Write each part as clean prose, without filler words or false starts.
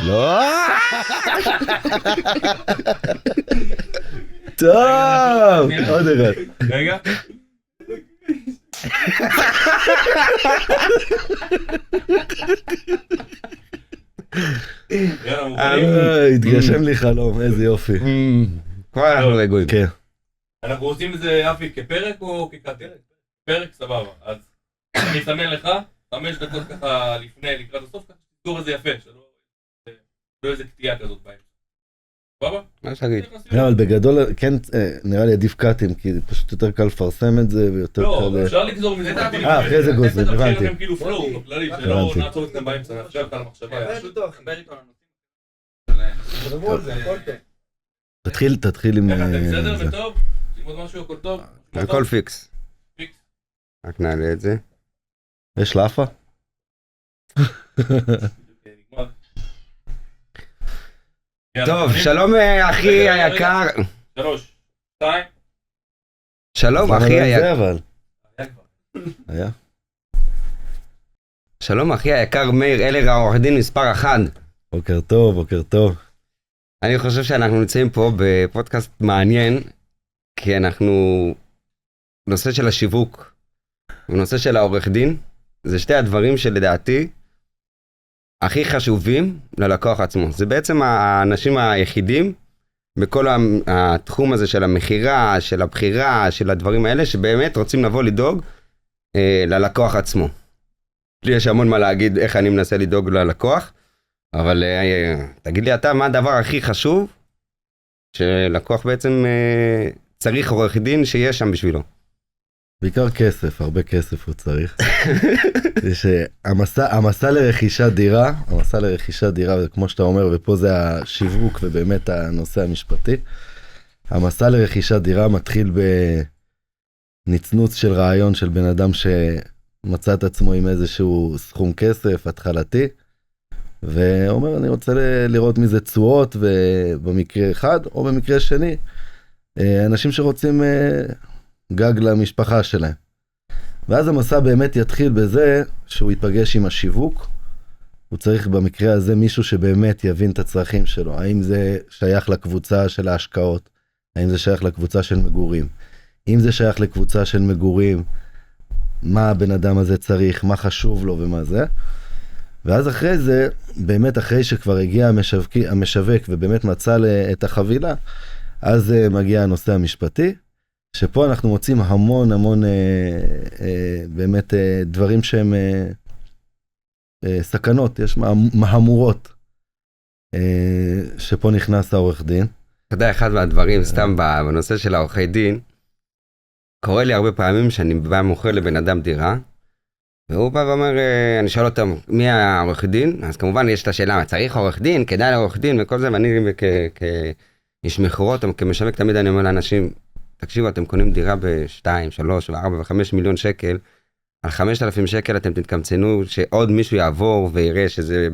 לא! טוב! עוד אחד. רגע. התגשם לי חלום, איזה יופי. כבר אנחנו רגועים. כן. אנחנו עושים את זה, אבי, כפרק או כקטרת? פרק, סבבה. אז אני אסמן לך 5 דקות ככה לפני, לקראת הסוף, ככה שתזכור איזה יפה, שלא איזה קטיעה כזאת באמצע. סבבה? מה שתגיד? אבל בגדול, כן, נראה לי עדיף קאטים, כי פשוט יותר קל לפרסם את זה, ויותר לא, קל... אפשר לגזור מזה. אחרי זה גוזרים, הבנתי. לכם כאילו פלואו, בכללי, שלא נעצור אתכם באמצע, נאפשר את המחשבה. תתחיל עם... איך אתם בסדר וטוב? עם עוד משהו, הכל טוב? הכל פיקס. פיקס. רק נעלה את זה. יש לאפה? טוב, שלום אחי היקר. 3, 2. שלום אחי היקר. היה? שלום אחי היקר מאיר אלר, העורך דין מספר 1. בוקר טוב, בוקר טוב. אני חושב שאנחנו נמצאים פה בפודקאסט מעניין, כי אנחנו... נושא של השיווק ונושא של העורך דין, זה שתי הדברים שלדעתי הכי חשובים ללקוח עצמו. זה בעצם האנשים היחידים בכל התחום הזה של המחירה, של הבחירה, של הדברים האלה, שבאמת רוצים לבוא לדאוג ללקוח עצמו. לי יש המון מה להגיד איך אני מנסה לדאוג ללקוח, אבל תגיד לי אתה, מה הדבר הכי חשוב שלקוח בעצם צריך עורך דין שיש שם בשבילו? בעיקר כסף, הרבה כסף הוא צריך. המסע לרכישת דירה, וכמו שאתה אומר, ופה זה השיווק ובאמת הנושא המשפטי, המסע לרכישת דירה מתחיל בנצנוץ של רעיון של בן אדם שמצא את עצמו עם איזשהו סכום כסף התחלתי, ואומר אני רוצה לראות מזה תשואות, ובמקרה אחד או במקרה שני, אנשים שרוצים גג למשפחה שלהם. ואז המסע באמת יתחיל בזה שהוא ייפגש עם השיווק. הוא צריך במקרה הזה מישהו שבאמת יבין את הצרכים שלו. האם זה שייך לקבוצה של ההשקעות? האם זה שייך לקבוצה של מגורים? אם זה שייך לקבוצה של מגורים, מה הבן אדם הזה צריך, מה חשוב לו ומה זה. ואז אחרי זה, באמת אחרי שכבר הגיע המשווק ובאמת מצא את החבילה, אז מגיע הנושא המשפטי. שפה אנחנו מוצאים המון באמת דברים שהם סכנות, יש מהמורות, שפה נכנס העורך דין. אתה יודע, אחד מהדברים, סתם בנושא של העורכי דין, קורה לי הרבה פעמים שאני בא מוכר לבן אדם דירה, והוא בא ואומר, אני שואל אותם, מי העורך דין? אז כמובן יש את השאלה, צריך עורך דין, כדאי לעורך דין וכל זה, ואני כאיש מכירות, כמשווק תמיד אני אומר לאנשים, תקשיבו, אתם קונים דירה ב-2, 3, 4 ו-5 מיליון שקל, על 5,000 שקל אתם תתקמצנו שעוד מישהו יעבור ויראה שזה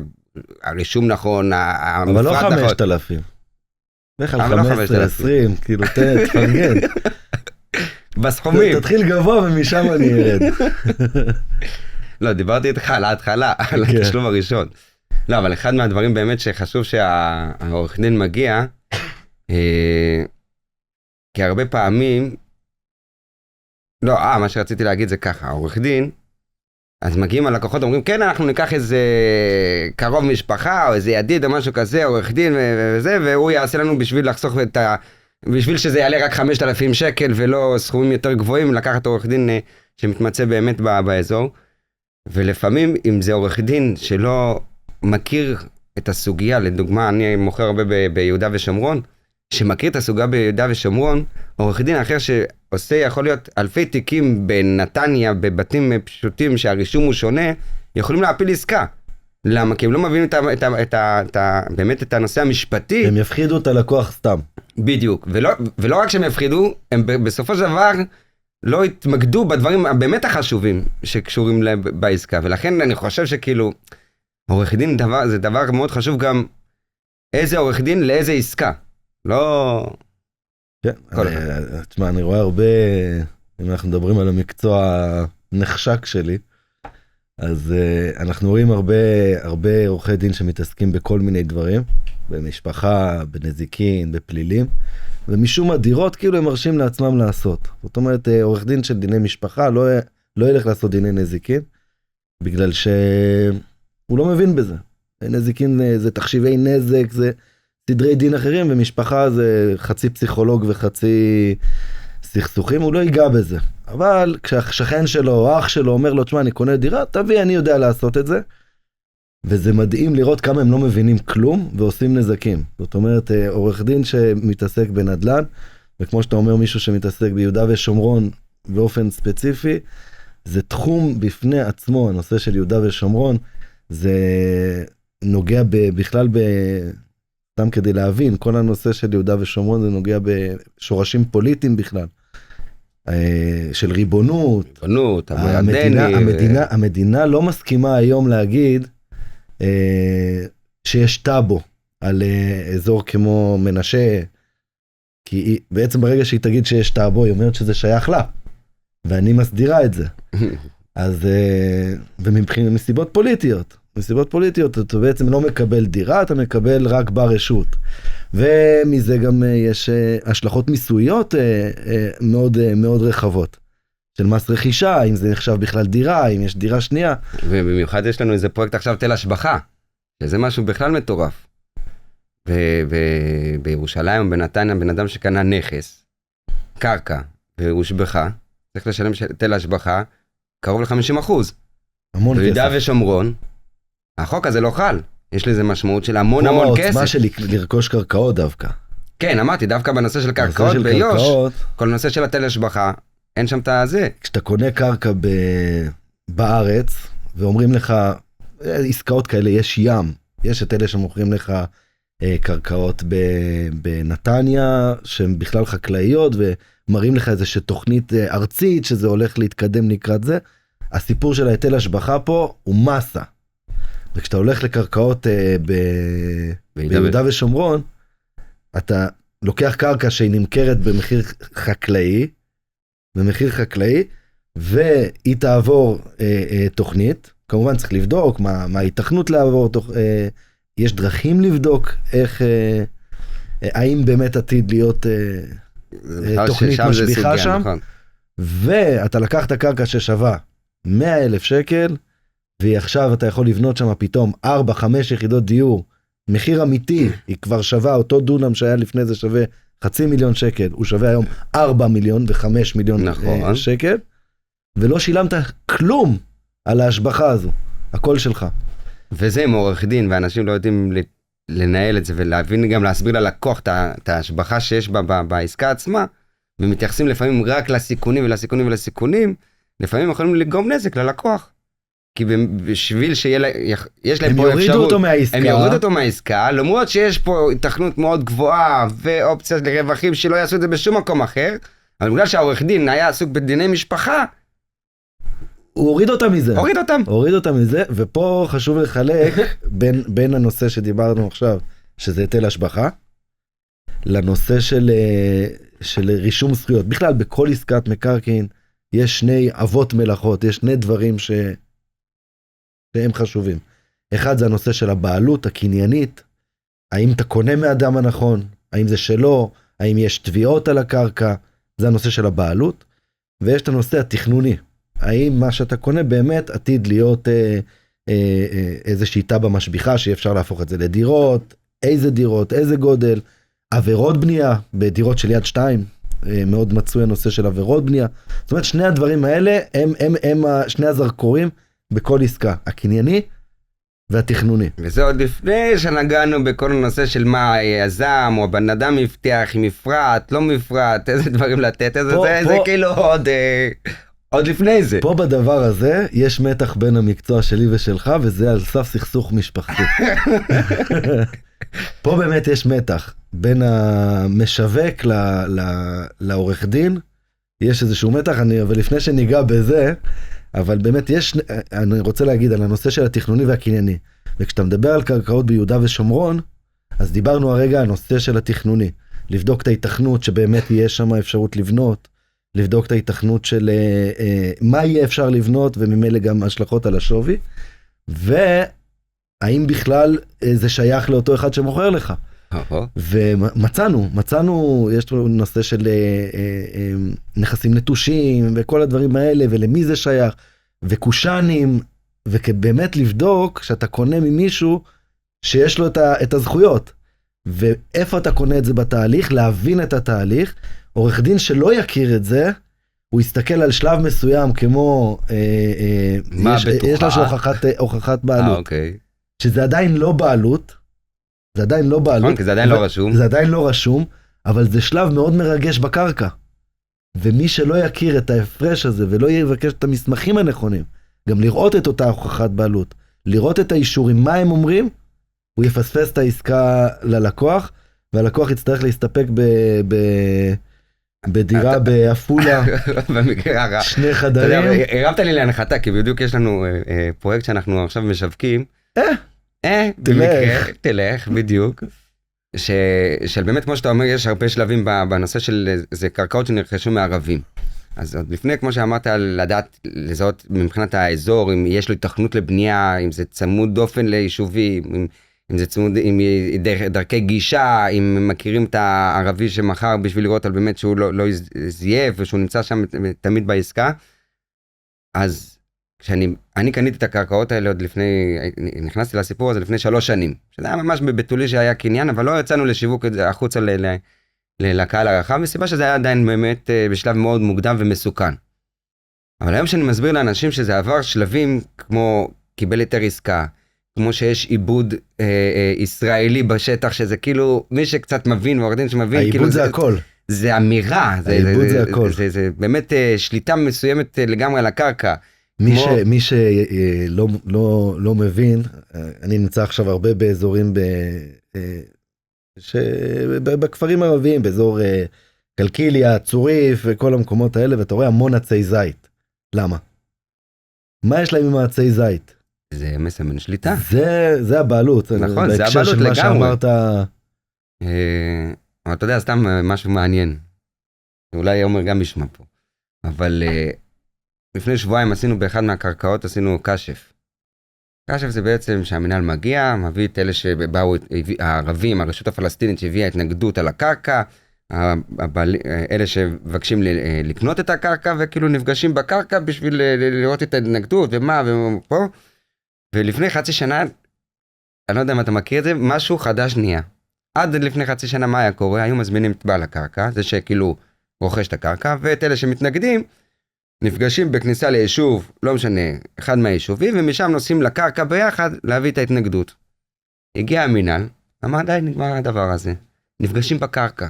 הרישום נכון, אבל לא 5,000. לך על 15, 20, כאילו תפרגן. בסכומים. תתחיל גבוה ומשם אני ארד. לא, דיברתי איתך על ההתחלה, על התשלום הראשון. לא, אבל אחד מהדברים באמת שחשוב שהעורך דין מגיע, כי הרבה פעמים, לא, מה שרציתי להגיד זה ככה, העורך דין, אז מגיעים הלקוחות, אומרים, כן, אנחנו ניקח איזה קרוב משפחה, או איזה ידיד, או משהו כזה, עורך דין וזה, והוא יעשה לנו בשביל לחסוך בשביל שזה יעלה רק 5,000 שקל, ולא סכומים יותר גבוהים, לקחת עורך דין שמתמצא באמת באזור, ולפעמים, אם זה עורך דין שלא מכיר את הסוגיה, לדוגמה, אני מוכר הרבה ביהודה ושומרון, שמכיר את הסוגיה ביהודה ושומרון, עורך דין אחר שעושה, יכול להיות אלפי תיקים בנתניה, בבתים פשוטים שהרישום הוא שונה, יכולים להפיל עסקה. למה? כי הם לא מבינים באמת את הנושא המשפטי. הם יפחידו את הלקוח סתם. בדיוק. ולא רק שהם יפחידו, הם בסופו של דבר לא התמקדו בדברים הבאמת החשובים שקשורים בעסקה. ולכן אני חושב שכאילו, עורך דין זה דבר מאוד חשוב גם איזה עורך דין לאיזה עסקה. לא... כן, תשמע, אני רואה הרבה, אם אנחנו מדברים על המקצוע הנחשק שלי, אז אנחנו רואים הרבה עורכי דין שמתעסקים בכל מיני דברים, במשפחה, בנזיקין, בפלילים, ומשום הדירות כאילו הם מרשים לעצמם לעשות. זאת אומרת, עורך דין של דיני משפחה לא ילך לעשות דיני נזיקין, בגלל שהוא לא מבין בזה. נזיקין זה תחשיבי נזק, זה סדרי דין אחרים, ומשפחה זה חצי פסיכולוג וחצי סכסוכים, הוא לא ייגע בזה. אבל כשהשכן שלו או אח שלו אומר לו, תשמע, אני קונה דירה, תביא, אני יודע לעשות את זה. וזה מדהים לראות כמה הם לא מבינים כלום ועושים נזקים. זאת אומרת, עורך דין שמתעסק בנדל"ן, וכמו שאתה אומר, מישהו שמתעסק ביהודה ושומרון באופן ספציפי, זה תחום בפני עצמו, הנושא של יהודה ושומרון, זה נוגע בכלל סתם כדי להבין, כל הנושא של יהודה ושומרון זה נוגע בשורשים פוליטיים בכלל. של ריבונות. המדינה לא מסכימה היום להגיד שיש טאבו על אזור כמו מנשה, כי בעצם ברגע שהיא תגיד שיש טאבו, היא אומרת שזה שייך לה, ואני מסדירה את זה. אז, ומסיבות פוליטיות, אתה בעצם לא מקבל דירה, אתה מקבל רק ברשות. ומזה גם יש השלכות מיסויות מאוד רחבות. של מס רכישה, אם זה נחשב בכלל דירה, אם יש דירה שנייה. ובמיוחד יש לנו איזה פרויקט עכשיו תל השבחה, שזה משהו בכלל מטורף. ובירושלים, בנתניה, בן אדם שקנה נכס, קרקע, והושבחה, צריך לשלם תל השבחה, קרוב ל-50%. המון כסף. ביהודה ושומרון, החוק הזה לא חל. יש לזה משמעות של המון כסף. העוצמה של לרכוש קרקעות דווקא. כן, אמרתי, דווקא בנושא של קרקעות ביוש, כל נושא של התל השבחה, אין שם את הזה. כשאתה קונה קרקע בארץ, ואומרים לך, עסקאות כאלה, יש ים, יש את אלה שמוכרים לך קרקעות בנתניה, שהן בכלל חקלאיות, ומראים לך איזושהי תוכנית ארצית, שזה הולך להתקדם לקראת זה. הסיפור של היטל השבחה פה הוא מסה. וכשאתה הולך לקרקעות ביהודה ושומרון, אתה לוקח קרקע שהיא נמכרת במחיר חקלאי, והיא תעבור תוכנית. כמובן צריך לבדוק מה ההיתכנות לעבור, יש דרכים לבדוק האם באמת עתיד להיות תוכנית משביחה שם, ואתה לקחת קרקע ששווה 100,000 שקל, ועכשיו אתה יכול לבנות שם פתאום 4-5 יחידות דיור, מחיר אמיתי, היא כבר שווה, אותו דונם שהיה לפני זה שווה 500,000 שקל, הוא שווה היום 4 מיליון ו5 מיליון שקל, ולא שילמת כלום על ההשבחה הזו, הכל שלך. וזה עם עורך דין, ואנשים לא יודעים לנהל את זה, ולהבין גם להסביר ללקוח את ההשבחה שיש בעסקה עצמה, ומתייחסים לפעמים רק לסיכונים ולסיכונים, לפעמים יכולים לגרום נזק ללקוח. כי בשביל שיש להם פה אפשרות, הם יורידו אותו מהעסקה, למרות שיש פה התכנות מאוד גבוהה, ואופציה לרווחים שלא יעשו את זה בשום מקום אחר, אבל בגלל שהעורך דין היה עסוק בדיני משפחה, הוא הוריד אותם מזה, ופה חשוב לחלק בין הנושא שדיברנו עכשיו, שזה היטל השבחה, לנושא של רישום זכויות. בכלל, בכל עסקת מקרקעין, יש שני אבות מלאכות, יש שני דברים שהם חשובים. אחד זה הנושא של הבעלות הקניינית, האם אתה קונה מאדם הנכון, האם זה שלו, האם יש תביעות על הקרקע, זה הנושא של הבעלות, ויש את הנושא התכנוני, האם מה שאתה קונה באמת עתיד להיות איזה שיטה במשביחה, שאי אפשר להפוך את זה לדירות, איזה דירות, איזה גודל, עבירות בנייה, בדירות של יד 2, מאוד מצוי הנושא של עבירות בנייה, זאת אומרת שני הדברים האלה הם שני הזרקורים בכל עסקה, הקנייני והתכנוני. וזה עוד לפני שנגענו בכל הנושא של מה היזם או הבן אדם מבטיח, אם מפרט, לא מפרט, איזה דברים לתת, זה כאילו עוד לפני זה. פה בדבר הזה יש מתח בין המקצוע שלי ושלך, וזה על סף סכסוך משפחתי. פה באמת יש מתח בין המשווק לעורך דין, יש איזשהו מתח, אבל לפני שניגע בזה, אבל באמת אני רוצה להגיד על הנושא של התכנוני והקנייני, וכשאתה מדבר על קרקעות ביהודה ושומרון, אז דיברנו הרגע על הנושא של התכנוני, לבדוק את ההיתכנות שבאמת יש שם אפשרות לבנות, לבדוק את ההיתכנות של מה יהיה אפשר לבנות, וממילא גם השלכות על השווי, והאם בכלל זה שייך לאותו אחד שמוכר לך. ומצאנו, יש לנו נושא של נכסים נטושים, וכל הדברים האלה, ולמי זה שייך, וקושנים, ובאמת לבדוק שאתה קונה ממישהו שיש לו את הזכויות, ואיפה אתה קונה את זה בתהליך, להבין את התהליך. עורך דין שלא יכיר את זה, הוא יסתכל על שלב מסוים כמו, יש לו הוכחת בעלות, אוקיי. שזה עדיין לא בעלות, זה עדיין לא בעלות, כי זה עדיין לא רשום. זה עדיין לא רשום, אבל זה שלב מאוד מרגש בקרקע, ומי שלא יכיר את ההפרש הזה, ולא יבקש את המסמכים הנכונים, גם לראות את אותה הוכחת בעלות, לראות את האישורים, מה הם אומרים, הוא יפספס את העסקה ללקוח, והלקוח יצטרך להסתפק בדירה בעפולה, במקרה הרע. 2 חדרים. הרמת לי להנחתה, כי בדיוק יש לנו פרויקט שאנחנו עכשיו משווקים. תלך, בדיוק. של באמת, כמו שאתה אומר, יש הרבה שלבים בנושא של זה קרקעות שנרכשו מערבים. אז עוד לפני, כמו שאמרת, לדעת לזהות מבחינת האזור, אם יש לו התכנות לבנייה, אם זה צמוד דופן ליישובים, אם זה צמוד, אם דרכי גישה, אם מכירים את הערבי שמחר בשביל לראות על באמת שהוא לא זייף, ושהוא נמצא שם תמיד בעסקה. אז כשאני קניתי את הקרקעות האלה עוד לפני, נכנסתי לסיפור הזה לפני 3 שנים, שזה היה ממש בביטולי שהיה קניין, אבל לא יצאנו לשיווק החוצה לקהל הרחב, מסיבה שזה היה עדיין באמת בשלב מאוד מוקדם ומסוכן. אבל היום שאני מסביר לאנשים שזה עבר שלבים כמו קיבל היתר עסקה, כמו שיש עיבוד ישראלי בשטח, שזה כאילו מי שקצת מבין, ועורך דין שמבין, העיבוד כאילו זה הכל. זה אמירה, העיבוד זה הכל. זה באמת שליטה מסוימת לגמרי על הקרקע. מי שלא מבין, אני נמצא עכשיו הרבה באזורים בכפרים ערביים, באזור קלקיליה, צוריף וכל המקומות האלה, ואתה רואה המון עצי זית. למה? מה יש להם עם העצי זית? זה מסמן שליטה. זה הבעלות. נכון, זה הבעלות לגמרי. מה שאמרת... אבל אתה יודע, סתם משהו מעניין. אולי עומר גם ישמע פה. אבל לפני שבועיים עשינו באחד מהקרקעות, עשינו קשף. קשף זה בעצם שהמנהל מגיע, מביא את אלה שבאו, הערבים, הרשות הפלסטינית שהביאה התנגדות על הקרקע, אלה שמבקשים לקנות את הקרקע, וכאילו נפגשים בקרקע בשביל לראות את ההתנגדות, ומה ופה. ולפני חצי שנה, אני לא יודע אם אתה מכיר את זה, משהו חדש נהיה. עד לפני חצי שנה מה היה קורה? היו מזמינים את בעל הקרקע, זה שכאילו רוכש את הקרקע, ואת אלה שמתנגדים, נפגשים בכניסה ליישוב, לא משנה, אחד מהיישובים, ומשם נוסעים לקרקע ביחד להביא את ההתנגדות. הגיע המינהל, אמר די, נגמר הדבר הזה. נפגשים בקרקע.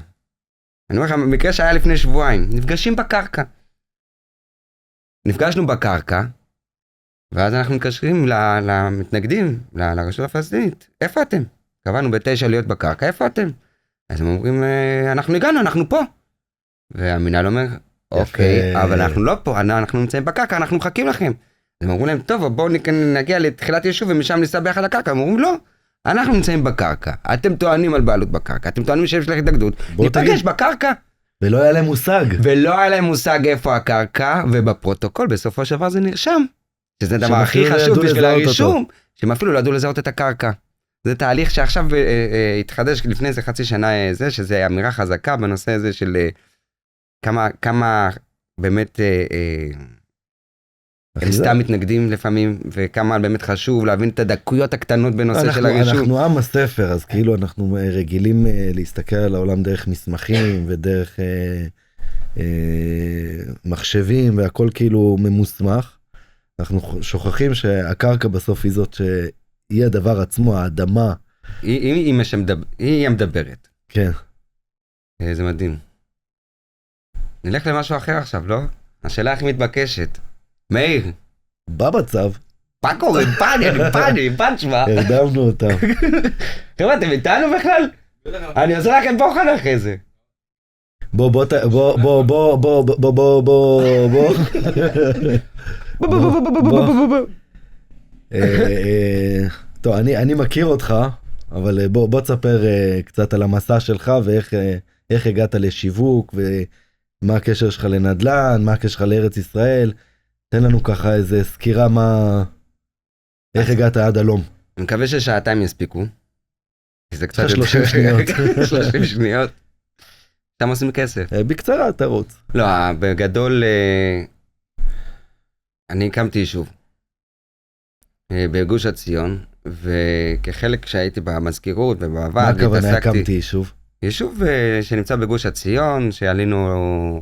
אני אומר לך, במקרה שהיה לפני שבועיים, נפגשים בקרקע. נפגשנו בקרקע, ואז אנחנו מתקשרים למתנגדים, לרשות הפלסטינית. איפה אתם? קבענו ב9 להיות בקרקע, איפה אתם? אז הם אומרים, אנחנו הגענו, אנחנו פה. והמינהל אומר, אוקיי, אבל אנחנו לא פה, אנחנו נמצאים בקרקע, אנחנו מחכים לכם. אז הם אומרים להם, טוב, בואו נגיע לתחילת יישוב ומשם ניסע ביחד לקרקע. הם אומרים, לא, אנחנו נמצאים בקרקע. אתם טוענים על בעלות בקרקע, אתם טוענים שיש לך התנגדות, ניפגש בקרקע. ולא היה להם מושג. ולא היה להם מושג איפה הקרקע, ובפרוטוקול בסופו של דבר זה נרשם. שזה הדבר הכי חשוב בשביל הרישום, שהם אפילו לא ידעו לזהות את הקרקע. זה תהליך שעכשיו התחדש לפני איזה חצי שנה, שזה אמירה חזקה בנושא הזה של כמה באמת הם סתם מתנגדים לפעמים, וכמה באמת חשוב להבין את הדקויות הקטנות בנושא של הרישום. אנחנו עם הספר, אז כאילו אנחנו רגילים להסתכל על העולם דרך מסמכים ודרך מחשבים, והכל כאילו ממוסמך. אנחנו שוכחים שהקרקע בסוף היא זאת שהיא הדבר עצמו, האדמה. היא המדברת. כן. זה מדהים. נלך למשהו אחר עכשיו, לא? השאלה איך מתבקשת. מאיר. במצב. מה קורה? פאן שמע. הרדמנו אותם. חבר'ה, אתם איתנו בכלל? אני עושה לכם בוחן אחרי זה. בוא. טוב, אני מכיר אותך, אבל בוא תספר קצת על המסע שלך ואיך הגעת לשיווק מה הקשר שלך לנדל"ן, מה הקשר שלך לארץ ישראל, תן לנו ככה איזה סקירה איך הגעת עד הלום. אני מקווה ששעתיים יספיקו. זה קצת 30 שניות. 30 שניות. אתם עושים כסף. בקצרה, תרוץ. לא, בגדול, אני הקמתי יישוב. בגוש הציון, וכחלק שהייתי במזכירות ובוועד, מה הכוונה הקמתי יישוב? יישוב שנמצא בגוש הציון, שעלינו,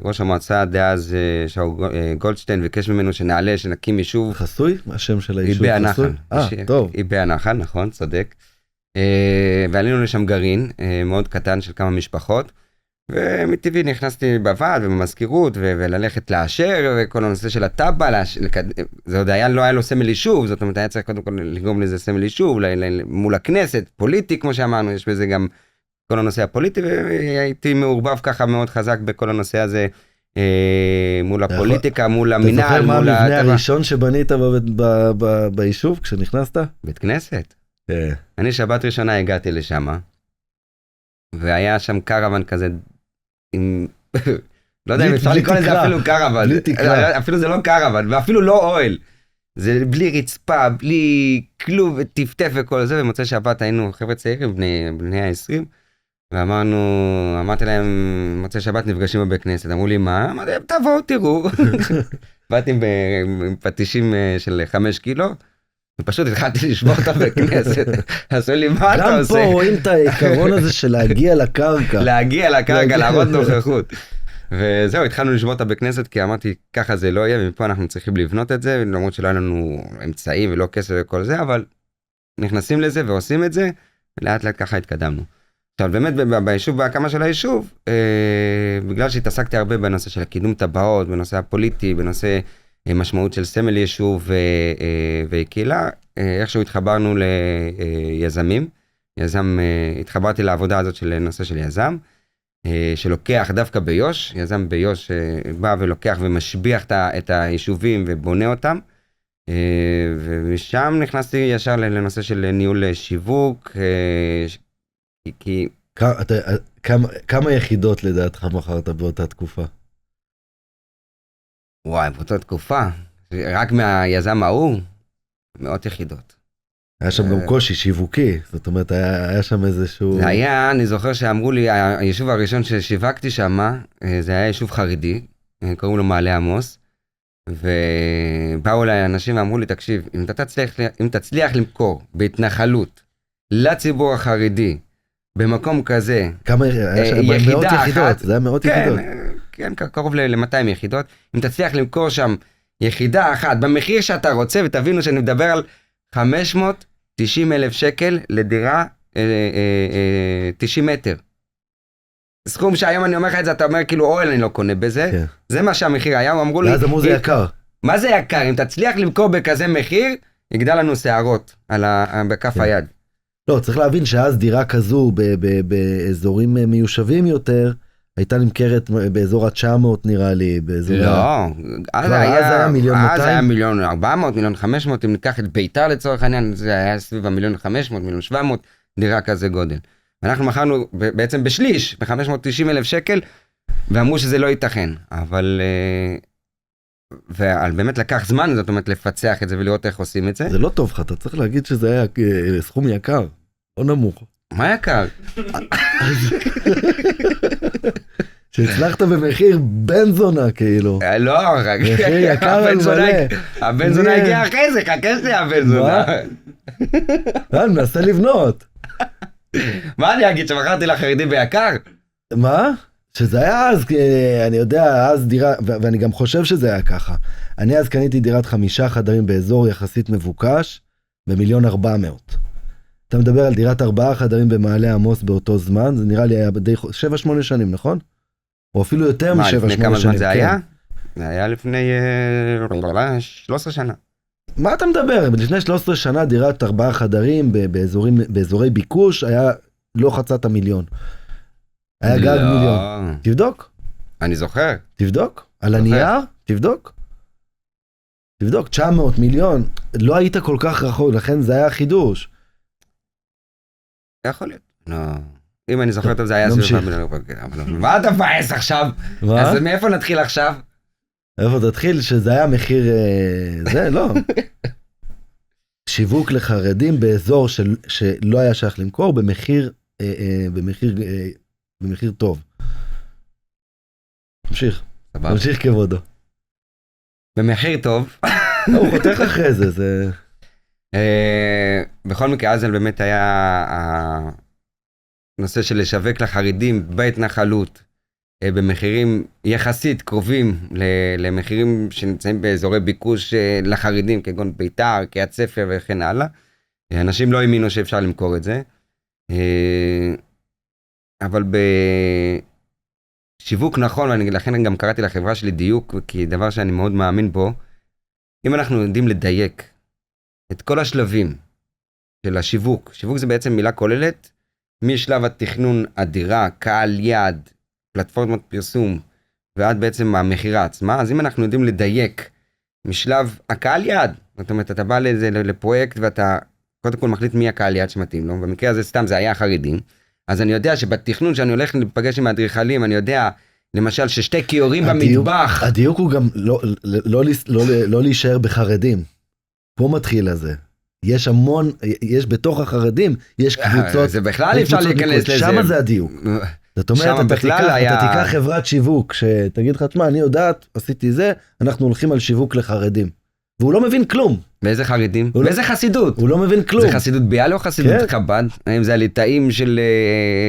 ראש המועצה דאז שאול גולדשטיין, ביקש ממנו שנעלה, שנקים יישוב. חסוי? השם של היישוב איבי חסוי? הנחל. טוב. איבי הנחל, נכון, צודק. ועלינו לשם גרעין, מאוד קטן של כמה משפחות, ומטבעי נכנסתי בוועד ובמזכירות, וללכת לאשר, וכל הנושא של הטאבה, זה עוד לא היה לו סמל יישוב, זאת אומרת, היה צריך קודם כל לגרום לזה סמל יישוב, מול הכנסת, פוליטי, כמו שאמרנו, יש בזה גם כל הנושא הפוליטי, והייתי מעורבב ככה מאוד חזק בכל הנושא הזה, מול הפוליטיקה, מול המינהל, אתה זוכר מה מול המבנה הראשון שבנית ביישוב כשנכנסת? בית כנסת. אני שבת ראשונה הגעתי לשם, והיה שם קרוון כזה, עם... לא יודע אם אפשר לקרוא לזה אפילו קרוון, אפילו זה לא קרוון, ואפילו לא אוהל. זה בלי רצפה, בלי כלום, וטפטף וכל זה, ומוצא שבת היינו חבר'ה צעירים, בני ה-20, אמרתי להם, מוצא שבת נפגשים בבית כנסת, אמרו לי מה? אמרתי להם, תבואו, תראו. באתי עם פטישים של 5 קילו, ופשוט התחלתי לשבור אותה בכנסת. עשו לי, מה אתה עושה? גם פה רואים את העיקרון הזה של להגיע לקרקע. להגיע לקרקע, להראות נוכחות. וזהו, התחלנו לשבור אותה בכנסת, כי אמרתי, ככה זה לא יהיה, ומפה אנחנו צריכים לבנות את זה, למרות שלא היה לנו אמצעים ולא כסף וכל זה, אבל נכנסים לזה ועושים את זה, ולאט לאט ככה התקדמנו. עכשיו, באמת ביישוב, בהקמה של היישוב, בגלל שהתעסקתי הרבה בנושא של קידום טבעות, בנושא הפוליטי, בנושא משמעות של סמל יישוב וקהילה, איכשהו התחברנו ליזמים, התחברתי לעבודה הזאת של נושא של יזם, שלוקח דווקא ביוש, יזם ביוש בא ולוקח ומשביח את היישובים ובונה אותם, ומשם נכנסתי ישר לנושא של ניהול שיווק, כי... כמה יחידות לדעתך מכרת באותה תקופה? וואי, באותה תקופה, רק מהיזם ההוא, 100 יחידות. היה שם גם קושי שיווקי, זאת אומרת, היה שם איזשהו... זה היה, אני זוכר שאמרו לי, היישוב הראשון ששיווקתי שם, זה היה יישוב חרדי, קראו לו מעלה עמוס, ובאו אליי אנשים ואמרו לי, תקשיב, אם תצליח למכור בהתנחלות לציבור החרדי, במקום כזה, יחידה אחת, זה היה 100 יחידות. כן, קרוב ל-200 יחידות, אם תצליח למכור שם יחידה אחת, במחיר שאתה רוצה, ותבינו שאני מדבר על 590,000 שקל לדירה 90 מטר. סכום שהיום אני אומר לך את זה, אתה אומר כאילו אוהל אני לא קונה בזה, כן. זה מה שהמחיר היה, אמרו לי... ואז אמרו זה יקר. מה זה יקר? אם תצליח למכור בכזה מחיר, יגדל לנו שערות בכף כן. היד. לא, צריך להבין שאז דירה כזו באזורים מיושבים יותר, הייתה נמכרת באזור ה-900 נראה לי, באזור... לא, אז היה 1,200,000. אז היה 1,400,000, 1,500,000, אם ניקח את ביתר לצורך העניין, זה היה סביב 1,500,000, 1,700,000, דירה כזה גודל. ואנחנו מכרנו בעצם בשליש, ב-590,000 שקל, ואמרו שזה לא ייתכן, אבל... ובאמת לקח זמן, זאת אומרת, לפצח את זה ולראות איך עושים את זה. זה לא טוב לך, אתה צריך להגיד שזה היה סכום יקר, לא נמוך. מה יקר? שהצלחת במחיר בן זונה כאילו. לא, רק מחיר יקר על מלא. הבן זונה הגיע אחרי זה, חכה שלי הבן זונה. מה? אני מנסה לבנות. מה אני אגיד, שמכרתי לחרדי ביקר? מה? שזה היה אז, אני יודע, אז דירה, ואני גם חושב שזה היה ככה. אני אז קניתי דירת 5 חדרים באזור יחסית מבוקש, ב1,400,000. אתה מדבר על דירת 4 חדרים במעלה עמוס באותו זמן, זה נראה לי היה די 7-8 שנים, נכון? או אפילו יותר מ-7-8 שנים. לפני כמה זמן זה היה? זה היה לפני 13 שנה. מה אתה מדבר? לפני 13 שנה דירת 4 חדרים באזורי ביקוש, היה לא חצת המיליון. היה גג מיליון. תבדוק. אני זוכר. תבדוק. על הנייר, תבדוק. תבדוק, 900 מיליון. לא היית כל כך רחוק, לכן זה היה חידוש. יכול להיות. לא. אם אני זוכר טוב, זה היה... נמשיך. מה אתה מבאס עכשיו? מה? אז מאיפה נתחיל עכשיו? איפה תתחיל? שזה היה מחיר... זה, לא. שיווק לחרדים באזור שלא היה שייך למכור, במחיר טוב. נמשיך כבודו. במחיר טוב. הוא חותך אחרי זה, זה... בכל מקרה, אז באמת היה הנושא של לשווק לחרדים בהתנחלות, במחירים יחסית קרובים למחירים שנמצאים באזורי ביקוש לחרדים, כגון ביתר, קריית ספר וכן הלאה. אנשים לא האמינו שאפשר למכור את זה. אבל בשיווק נכון, ולכן גם קראתי לחברה שלי דיוק, כי דבר שאני מאוד מאמין בו, אם אנחנו יודעים לדייק את כל השלבים של השיווק, שיווק זה בעצם מילה כוללת, משלב התכנון הדירה, קהל יעד, פלטפורמות פרסום, ועד בעצם המחירה עצמה, אז אם אנחנו יודעים לדייק משלב הקהל יעד, זאת אומרת, אתה בא לפרויקט ואתה קודם כל מחליט מי הקהל יעד שמתאים לו, במקרה הזה סתם זה היה החרדים, אז אני יודע שבתכנון שאני הולך לפגש עם האדריכלים, אני יודע למשל ששתי כיורים במטבח. הדיוק הוא גם לא להישאר בחרדים. פה מתחיל לזה. יש המון, יש בתוך החרדים, יש קבוצות. זה בכלל אפשר להיכנס לזה. שם זה הדיוק. זאת אומרת, אתה תיקח חברת שיווק, שתגיד לך, תשמע, אני יודעת, עשיתי זה, אנחנו הולכים על שיווק לחרדים. והוא לא מבין כלום. באיזה חרדים? באיזה חסידות? הוא לא מבין כלום. זה חסידות ביאליק או חסידות חב"ד? האם זה הליטאים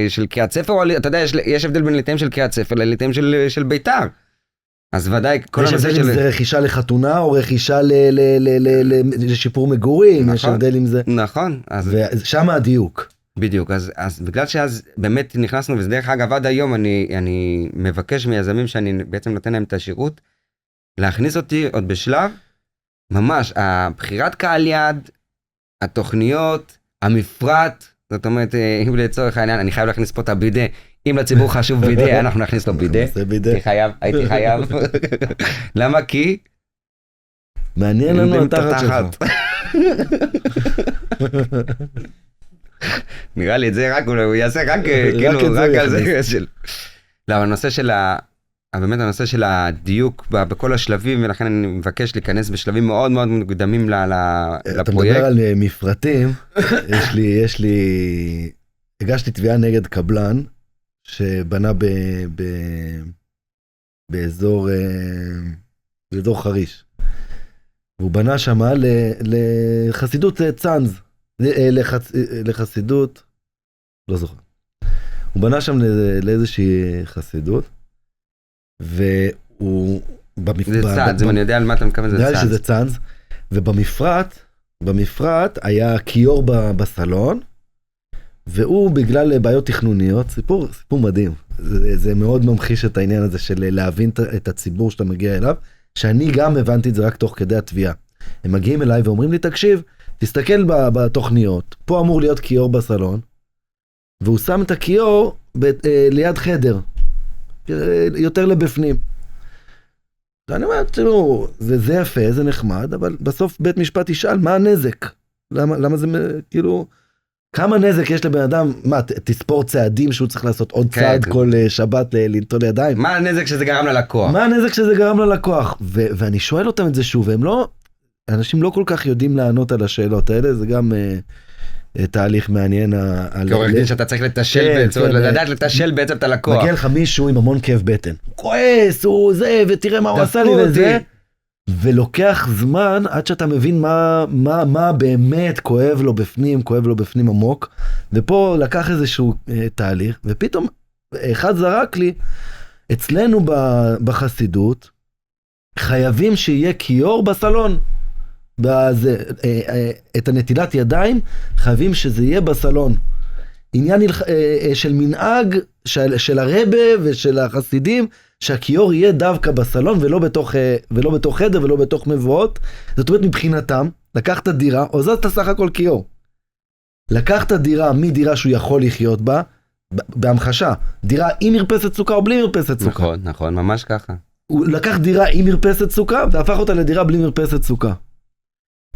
של קריית ספר, או אתה יודע, יש הבדל בין ליטאים של קריית ספר לליטאים של ביתר. אז ודאי, כל הנושא של... יש הבדל אם זה רכישה לחתונה, או רכישה לשיפור מגורים, יש הבדל אם זה... נכון. ושם הדיוק. בדיוק, אז בגלל שאז באמת נכנסנו, וזה דרך אגב עד היום אני מבקש מיזמים שאני בעצם נותן להם את השירות, להכניס אותי עוד בשלב, ממש, הבחירת קהל יעד, התוכניות, המפרט, זאת אומרת, אם לצורך העניין, אני חייב להכניס פה את הבידה, אם לציבור חשוב בידה, אנחנו נכניס לו בידה. הייתי חייב. למה? כי? מעניין לנו התחת שלך. נראה לי את זה רק, הוא יעשה רק כאילו, רק על זה של... לא, הנושא של באמת הנושא של הדיוק בכל השלבים, ולכן אני מבקש להיכנס בשלבים מאוד מאוד מוקדמים לפרויקט. אתה מדבר על מפרטים, הגשתי תביעה נגד קבלן, שבנה באזור חריש. והוא בנה שמה לחסידות צאנז, לחסידות, לא זוכר. הוא בנה שם לאיזושהי חסידות, והוא... זה צאנז, אם אני יודע על מה אתה מקווה, זה צאנז. נראה לי שזה צאנז, ובמפרט היה כיור בסלון, והוא בגלל בעיות תכנוניות, סיפור מדהים, זה מאוד ממחיש את העניין הזה של להבין את הציבור שאתה מגיע אליו, שאני גם הבנתי את זה רק תוך כדי התביעה. הם מגיעים אליי ואומרים לי, תקשיב, תסתכל בתוכניות, פה אמור להיות כיור בסלון, והוא שם את הכיור ליד חדר, יותר לבפנים. ואני אומר, תראו, זה יפה, זה נחמד, אבל בסוף בית משפט ישאל, מה הנזק? למה זה כאילו... כמה נזק יש לבן אדם, מה, תספור צעדים שהוא צריך לעשות עוד צעד כל שבת לנטול ידיים? מה הנזק שזה גרם ללקוח? מה הנזק שזה גרם ללקוח? ואני שואל אותם את זה שוב, והם לא, אנשים לא כל כך יודעים לענות על השאלות האלה, זה גם תהליך מעניין. כעורך דין שאתה צריך לתשל, לדעת לתשל בעצם את הלקוח. מגיע לך מישהו עם המון כאב בטן, הוא כועס, הוא זה, ותראה מה הוא עשה לי וזה. ולוקח זמן עד שאתה מבין מה באמת כואב לו בפנים עמוק, ופה לקח איזשהו תהליך, ופתאום אחד זרק לי, אצלנו בחסידות, חייבים שיהיה כיור בסלון, את הנטילת ידיים, חייבים שזה יהיה בסלון. עניין של מנהג של הרבה ושל החסידים, שהכיור יהיה דווקא בסלון ולא בתוך חדר ולא בתוך מבואות. זאת אומרת, מבחינתם, לקחת דירה, עוזזת סך הכל כיור. לקחת דירה מדירה שהוא יכול לחיות בה, בהמחשה, דירה עם מרפסת סוכה או בלי מרפסת סוכה. נכון, ממש ככה. הוא לקח דירה עם מרפסת סוכה, והפך אותה לדירה בלי מרפסת סוכה.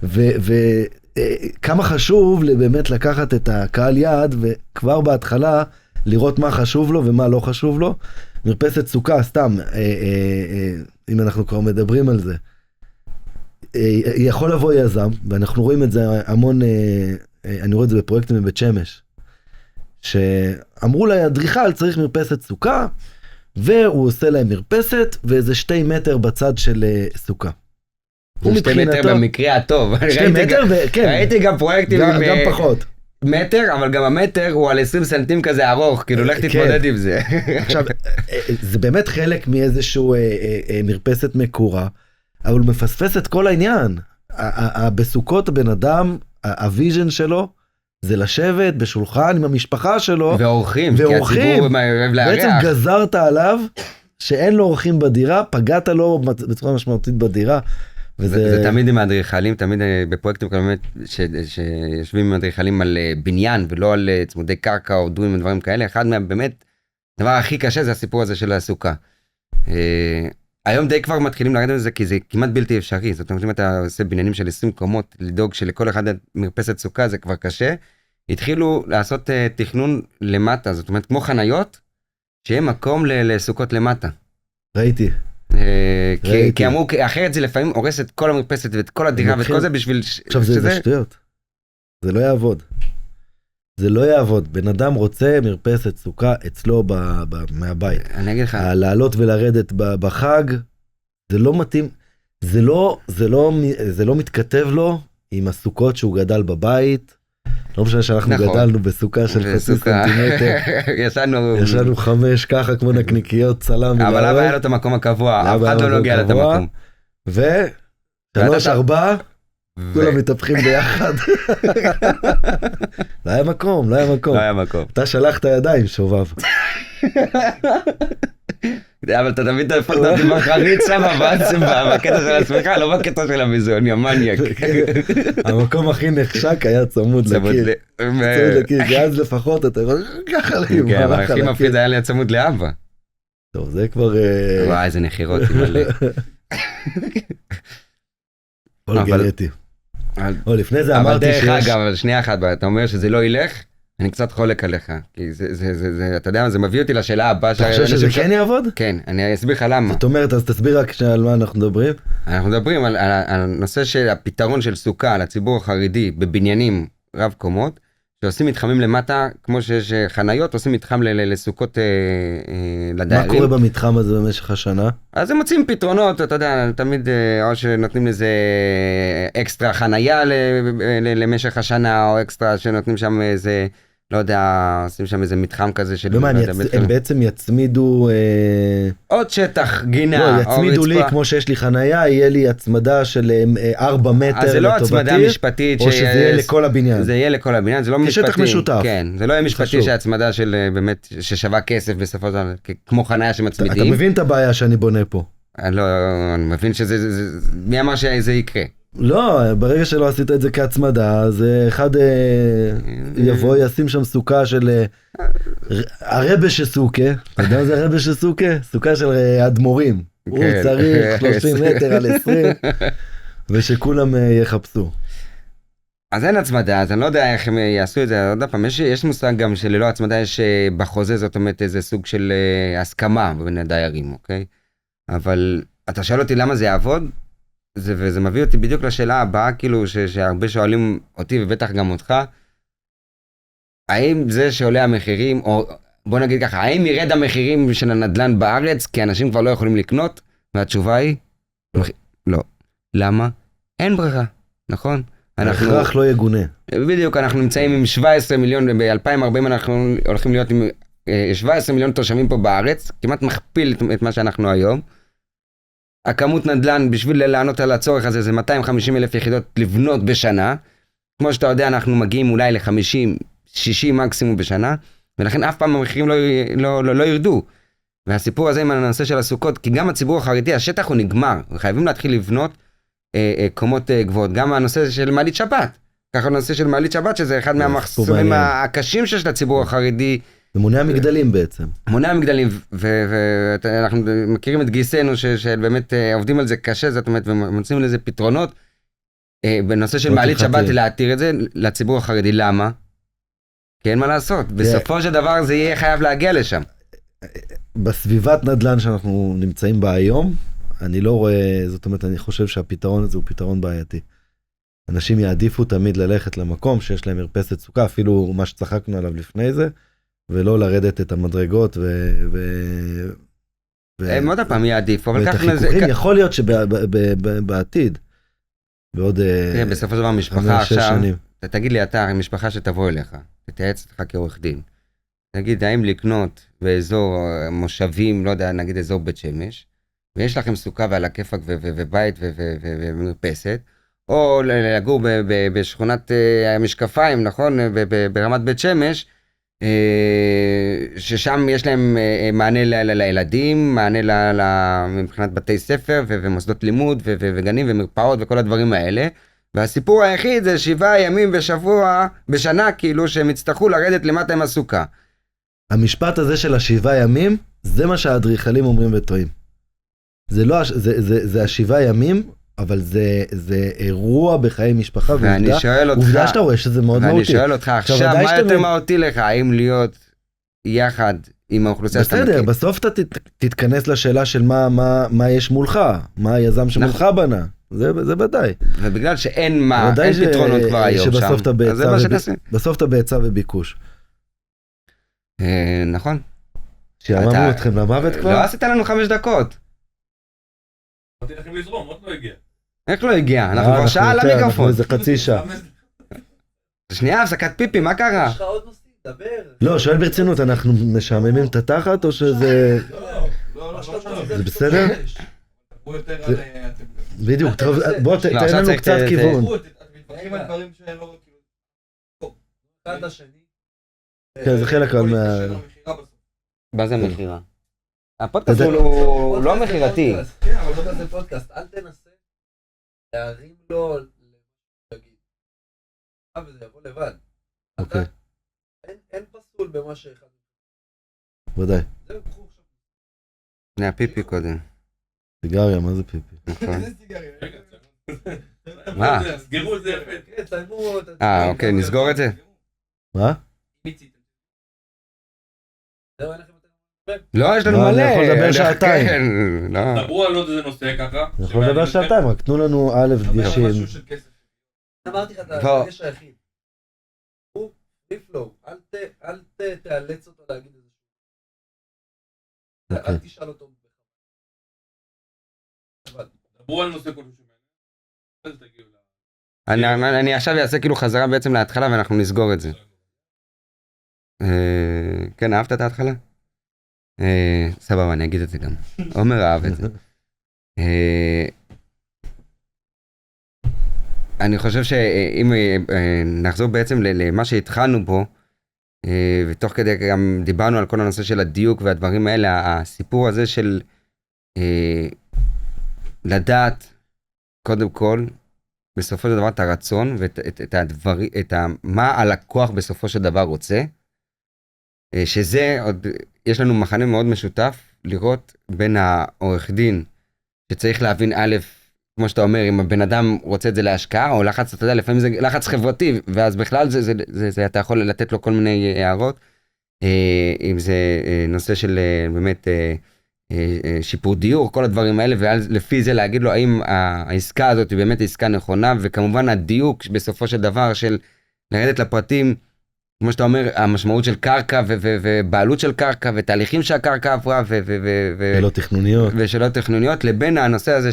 וכמה חשוב באמת לקחת את הקהל יעד, וכבר בהתחלה לראות מה חשוב לו ומה לא חשוב לו. מרפסת סוכה, סתם, אם אנחנו כבר מדברים על זה, יכול לבוא יזם, ואנחנו רואים את זה המון, אני רואה את זה בפרויקטים בבית שמש, שאמרו לה, אדריכל צריך מרפסת סוכה, והוא עושה להם מרפסת, ואיזה 2 מטר בצד של סוכה. 2 מטר במקרה הטוב. 2 מטר, כן. ראיתי גם פרויקטים גם פחות. מטר, אבל גם המטר הוא על 20 סנטים כזה ארוך, כאילו לך תתמודד עם זה. עכשיו, זה באמת חלק מאיזשהו מרפסת מקורה, אבל הוא מפספס את כל העניין. בסוכות הבן אדם, הוויז'ן שלו, זה לשבת בשולחן עם המשפחה שלו. ואורחים, כי הציבור אוהב לארח. בעצם גזרת עליו שאין לו אורחים בדירה, פגעת לו בצורה משמעותית בדירה. זה תמיד עם האדריכלים, תמיד בפרויקטים כאלה שיושבים עם האדריכלים על בניין ולא על צמודי קרקע או דויים ודברים כאלה. אחד באמת, הדבר הכי קשה זה הסיפור הזה של הסוכה. היום די כבר מתחילים לרדת מזה כי זה כמעט בלתי אפשרי. זאת אומרת, אם אתה עושה בניינים של 20 קומות, לדאוג שלכל אחד מרפסת סוכה זה כבר קשה. התחילו לעשות תכנון למטה, זאת אומרת כמו חניות, שיהיה מקום לסוכות למטה. ראיתי. כי אמרו, אחרת זה לפעמים הורס את כל המרפסת ואת כל הדירה ואת כל זה בשביל עכשיו זה שטויות. זה לא יעבוד. זה לא יעבוד. בן אדם רוצה מרפסת סוכה אצלו מהבית. אני אגיד לך. לעלות ולרדת בחג, זה לא מתאים. זה לא מתכתב לו עם הסוכות שהוא גדל בבית. לא משנה שאנחנו גדלנו בסוכה של חצי סנטימטר. ישנו 5 ככה כמו נקניקיות צלם. אבל אבא היה לו את המקום הקבוע, אף אחד לא נוגע את המקום. ו3, 4, כולם מתהפכים ביחד. לא היה מקום. אתה שלח את הידיים, שובב. אבל אתה תמיד הפכת אותי מחריץ שם בעצם בקטע של עצמך, לא בקטע של המיזון, יא מניאק. המקום הכי נחשק היה צמוד לקיר. צמוד לקיר, כי אז לפחות אתה ככה לאים. כן, אבל הכי מפחיד היה לי צמוד לאבא. טוב, זה כבר... וואי, איזה נחירות. כל גלתי. לפני זה אמרתי שיש... אבל דרך אגב, שנייה אחת, אתה אומר שזה לא ילך, אני קצת חולק עליך, כי זה, אתה יודע, זה מביא אותי לשאלה הבאה. אתה חושב שזה כן יעבוד? כן, אני אסביר לך למה. זאת אומרת, אז תסביר רק על מה אנחנו מדברים. אנחנו מדברים על הנושא של הפתרון של סוכה לציבור החרדי בבניינים רב קומות, שעושים מתחמים למטה, כמו שיש חניות, עושים מתחם לסוכות לדיירים. מה קורה במתחם הזה במשך השנה? אז הם מוצאים פתרונות, אתה יודע, תמיד או שנותנים לזה אקסטרה חנייה למשך השנה, או אקסטרה שנותנים שם איזה, לא יודע, עושים שם איזה מתחם כזה של... ומה, הם בעצם יצמידו... עוד שטח, גינה, לא, יצמידו לי, כמו שיש לי חנייה, יהיה לי הצמדה של 4 מטר לטובתי. אז זה לא הצמדה משפטית. או שזה יהיה לכל הבניין. זה יהיה לכל הבניין, זה לא משפטי. כשטח משותף. כן, זה לא יהיה משפטי שהצמדה של באמת, ששווה כסף בסופו של דבר, כמו חנייה שמצמידים. אתה מבין את הבעיה שאני בונה פה? אני מבין שזה, מי אמר שזה יקרה? לא, ברגע שלא עשית את זה כהצמדה, אז אחד יבוא, ישים שם סוכה של הרבה שסוכה, אתה יודע מה זה הרבה שסוכה? סוכה של אדמו"רים, הוא צריך 30 מטר על 20, ושכולם יחפשו. אז אין הצמדה, אז אני לא יודע איך הם יעשו את זה, עוד פעם, יש מושג גם שללא הצמדה יש בחוזה, זאת אומרת איזה סוג של הסכמה בין הדיירים, אוקיי? אבל אתה שואל אותי למה זה יעבוד? וזה מביא אותי בדיוק לשאלה הבאה, כאילו שהרבה שואלים אותי ובטח גם אותך, האם זה שעולה המחירים, או בוא נגיד ככה, האם ירד המחירים של הנדל"ן בארץ, כי אנשים כבר לא יכולים לקנות? והתשובה היא, לא. למה? אין ברירה, נכון? ההכרח לא יגונה. בדיוק, אנחנו נמצאים עם 17 מיליון, ב-2040 אנחנו הולכים להיות עם 17 מיליון תושבים פה בארץ, כמעט מכפיל את מה שאנחנו היום. הכמות נדל"ן בשביל לענות על הצורך הזה זה 250,000 יחידות לבנות בשנה. כמו שאתה יודע, אנחנו מגיעים אולי ל-50, 60 מקסימום בשנה, ולכן אף פעם המחירים לא ירדו. והסיפור הזה עם הנושא של הסוכות, כי גם הציבור החרדי, השטח הוא נגמר, וחייבים להתחיל לבנות קומות גבוהות. גם הנושא של מעלית שבת, ככה הנושא של מעלית שבת, שזה אחד מהמחסומים הקשים שיש לציבור החרדי. זה מונע מגדלים בעצם. מונע מגדלים, ואנחנו מכירים את גיסנו שבאמת עובדים על זה קשה, זאת אומרת, ומוצאים לזה פתרונות. בנושא של מעלית שבת להתיר את זה לציבור החרדי, למה? כי אין מה לעשות, בסופו של דבר זה יהיה חייב להגיע לשם. בסביבת נדל"ן שאנחנו נמצאים בה היום, אני לא רואה, זאת אומרת, אני חושב שהפתרון הזה הוא פתרון בעייתי. אנשים יעדיפו תמיד ללכת למקום שיש להם מרפסת סוכה, אפילו מה שצחקנו עליו לפני זה, ולא לרדת את המדרגות הם עוד הפעם יעדיפו, אבל ואת ככה החיכוכים. יכול להיות שבעתיד, בעוד בסופו של דבר משפחה 5-6 עכשיו, שנים. תגיד לי אתה, משפחה שתבוא אליך, תתייעץ לך כעורך דין, תגיד, האם לקנות באזור מושבים, לא יודע, נגיד אזור בית שמש, ויש לכם סוכה ועל הכיפק ובית ומרפסת, או לגור בשכונת המשקפיים, נכון, ברמת בית שמש, ששם יש להם מענה לילדים, מענה מבחינת בתי ספר ומוסדות לימוד וגנים ומרפאות וכל הדברים האלה, והסיפור היחיד זה 7 ימים בשנה, כאילו שהם יצטרכו לרדת למטה עם הסוכה. המשפט הזה של 7 ימים, זה מה שהאדריכלים אומרים וטועים. זה 7 ימים, אבל זה אירוע בחיי משפחה, ואני שואל אותך, עובדה שאתה רואה שזה מאוד מהותי. ואני שואל אותך עכשיו, מה יותר מהותי לך, האם להיות יחד עם האוכלוסייה שאתה מכיר? בסדר, בסוף אתה תתכנס לשאלה של מה יש מולך, מה היזם שמולך בנה, זה ודאי. ובגלל שאין פתרונות כבר היום שם, אז זה מה שנעשה. בסוף אתה בהיצע וביקוש. נכון. שאמרנו אתכם למוות כבר? לא עשית לנו 5 דקות. אמרתי לכם לזרום, עוד לא הגיע. איך לא הגיע? אנחנו כבר שעה על המיקרופון. אנחנו איזה חצי שעה. שנייה, הפסקת פיפי, מה קרה? יש לך עוד נושאים, דבר. לא, שואל ברצינות, אנחנו משעממים את התחת או שזה... לא, זה בסדר? הוא יותר על... בדיוק, בוא תן לנו קצת כיוון. מתווכחים על דברים שלא... אחד לשני. כן, זה חלק מה... מה זה מחירה? הפודקאסט הוא לא מחירתי. כן, אבל זה פודקאסט, אל תנסה להרים לו להגיד. וזה יבוא לבד. אוקיי. אין פסול במה שאחד. ודאי. זהו, קחו עכשיו. שנייה, פיפי קודם. סיגריה, מה זה פיפי? נכון. איזה סיגריה? מה? סגרו את זה יפה. כן, ציימו... אוקיי, נסגור את זה? מה? זהו, אין לכם יותר... לא, יש לנו לא, מלא. אני יכול לדבר שעתיים. כן, לא. דברו על עוד איזה נושא ככה. אנחנו יכולים לדבר שעתיים, רק תנו לנו א' דגשים. משהו של כסף. אמרתי לך, אתה לא. יש היחיד. הוא פרי פלואו, אל תאלץ אותו להגיד את זה. אוקיי. אל תשאל אותו. דברו על נושא כלשהו שמעניין. אז תגיעו אני עכשיו אעשה כאילו חזרה בעצם להתחלה ואנחנו נסגור את זה. כן, אהבת את ההתחלה? סבבה, אני אגיד את זה גם. עומר אהב את זה. אני חושב שאם נחזור בעצם למה שהתחלנו בו, ותוך כדי גם דיברנו על כל הנושא של הדיוק והדברים האלה, הסיפור הזה של לדעת קודם כל, בסופו של דבר את הרצון ואת מה הלקוח בסופו של דבר רוצה, שזה עוד, יש לנו מחנה מאוד משותף לראות בין העורך דין שצריך להבין א', כמו שאתה אומר, אם הבן אדם רוצה את זה להשקעה או לחץ, אתה יודע, לפעמים זה לחץ חברתי, ואז בכלל זה אתה יכול לתת לו כל מיני הערות, אם זה נושא של באמת שיפור דיור, כל הדברים האלה, ולפי זה להגיד לו האם העסקה הזאת היא באמת עסקה נכונה, וכמובן הדיוק בסופו של דבר של לרדת לפרטים, כמו שאתה אומר, המשמעות של קרקע ובעלות של קרקע ותהליכים שהקרקע עברה ולא תכנוניות. ושלא תכנוניות, לבין הנושא הזה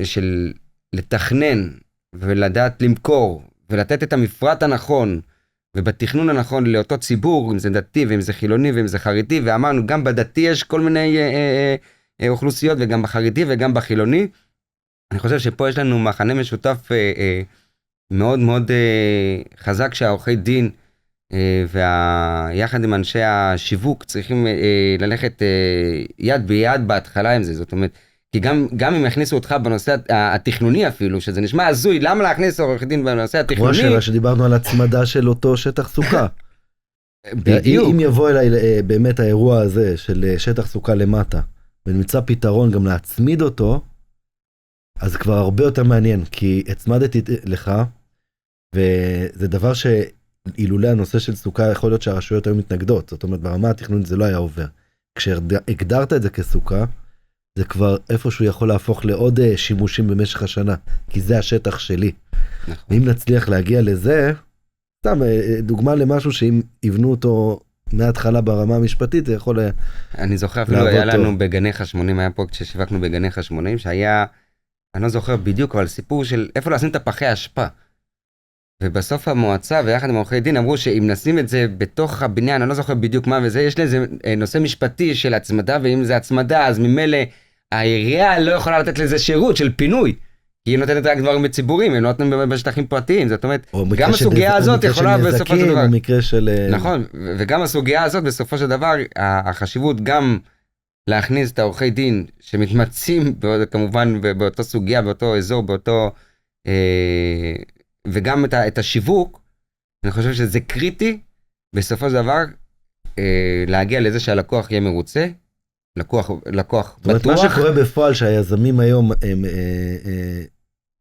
של לתכנן ולדעת למכור ולתת את המפרט הנכון ובתכנון הנכון לאותו ציבור, אם זה דתי ואם זה חילוני ואם זה חרדי, ואמרנו גם בדתי יש כל מיני אוכלוסיות וגם בחרדי וגם בחילוני. אני חושב שפה יש לנו מחנה משותף מאוד מאוד חזק שהעורכי דין ויחד עם אנשי השיווק צריכים ללכת יד ביד בהתחלה עם זה, זאת אומרת, כי גם אם יכניסו אותך בנושא התכנוני אפילו, שזה נשמע הזוי, למה להכניס עורך דין בנושא התכנוני? כמו השאלה שדיברנו על הצמדה של אותו שטח סוכה. בדיוק. אם יבוא אליי באמת האירוע הזה של שטח סוכה למטה, ונמצא פתרון גם להצמיד אותו, אז כבר הרבה יותר מעניין, כי הצמדתי לך, וזה דבר אילולא הנושא של סוכה, יכול להיות שהרשויות היו מתנגדות, זאת אומרת, ברמה התכנונית זה לא היה עובר. כשהגדרת את זה כסוכה, זה כבר איפשהו יכול להפוך לעוד שימושים במשך השנה, כי זה השטח שלי. נכון. ואם נצליח להגיע לזה, סתם, דוגמה למשהו שאם יבנו אותו מההתחלה ברמה המשפטית, זה יכול אני זוכר אפילו, היה לנו בגני חשמונים, היה פרויקט ששיווקנו בגני חשמונים, שהיה, אני לא זוכר בדיוק, אבל סיפור של איפה לשים את הפחי האשפה. ובסוף המועצה, ויחד עם עורכי דין, אמרו שאם נשים את זה בתוך הבניין, אני לא זוכר בדיוק מה וזה, יש לזה נושא משפטי של הצמדה, ואם זה הצמדה, אז ממילא העירייה לא יכולה לתת לזה שירות של פינוי. כי היא נותנת רק דברים ציבוריים, הם לא נותנים בשטחים פרטיים, זאת אומרת, גם הסוגיה הזאת יכולה בסופו של דבר. במקרה של... נכון, וגם הסוגיה הזאת בסופו של דבר, החשיבות גם להכניס את העורכי דין שמתמצאים כמובן באותו סוגיה, באותו אזור, באותו... וגם את השיווק, אני חושב שזה קריטי, בסופו של דבר, להגיע לזה שהלקוח יהיה מרוצה, לקוח בטוח. זאת אומרת, מה שקורה בפועל שהיזמים היום,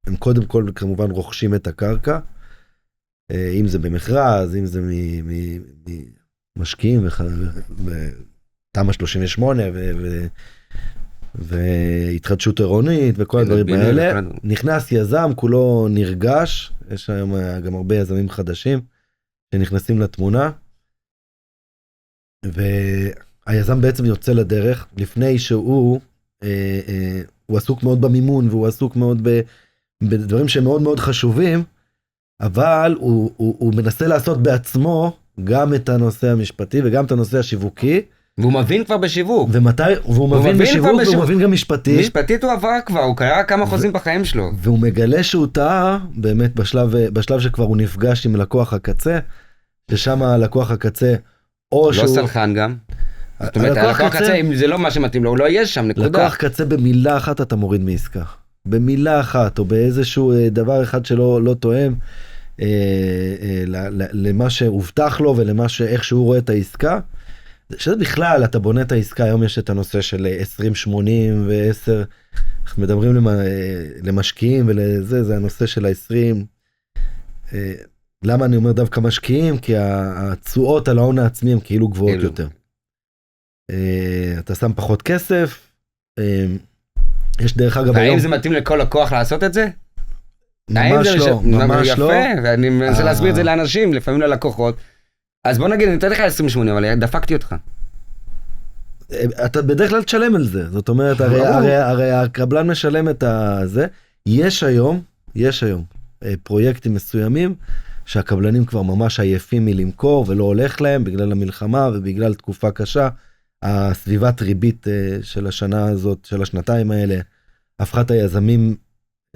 הם קודם כל כמובן רוכשים את הקרקע, אם זה במכרז, אם זה ממשקיעים, תמ"א 38 והתחדשות עירונית וכל הדברים האלה, נכנס יזם, כולו נרגש, יש היום גם הרבה יזמים חדשים שנכנסים לתמונה, והיזם בעצם יוצא לדרך, לפני שהוא עסוק מאוד במימון, והוא עסוק מאוד בדברים שהם מאוד מאוד חשובים, אבל הוא מנסה לעשות בעצמו גם את הנושא המשפטי וגם את הנושא השיווקי, והוא מבין כבר בשיווק. והוא מבין בשיווק והוא מבין גם משפטי. משפטית הוא עבר כבר, הוא קרא כמה חוזים בחיים שלו. והוא מגלה שהוא טעה, באמת בשלב שכבר הוא נפגש עם לקוח הקצה, ששם הלקוח הקצה, או שהוא... לא סלחן גם. זאת אומרת, הלקוח הקצה, אם זה לא מה שמתאים לו, הוא לא יהיה שם, נקודה. לקוח קצה במילה אחת אתה מוריד מעסקה. במילה אחת, או באיזשהו דבר אחד שלא תואם, למה שהובטח לו ולמה שאיך שהוא רואה את העסקה, שזה בכלל, אתה בונה את העסקה, היום יש את הנושא של 20-80 ו-10, אנחנו מדברים למשקיעים ולזה, זה הנושא של ה-20. למה אני אומר דווקא משקיעים? כי התשואות על ההון העצמי הם כאילו גבוהות יותר. אתה שם פחות כסף, יש דרך אגב היום... והאם זה מתאים לכל לקוח לעשות את זה? ממש לא, ממש לא. יפה, ואני מנסה להסביר את זה לאנשים, לפעמים ללקוחות. אז בוא נגיד, אני אתן לך 20-80, אבל דפקתי אותך. אתה בדרך כלל תשלם על זה, זאת אומרת, הרי הקבלן משלם את זה. יש היום פרויקטים מסוימים, שהקבלנים כבר ממש עייפים מלמכור, ולא הולך להם בגלל המלחמה ובגלל תקופה קשה. הסביבת ריבית של השנה הזאת, של השנתיים האלה, הפכה את היזמים,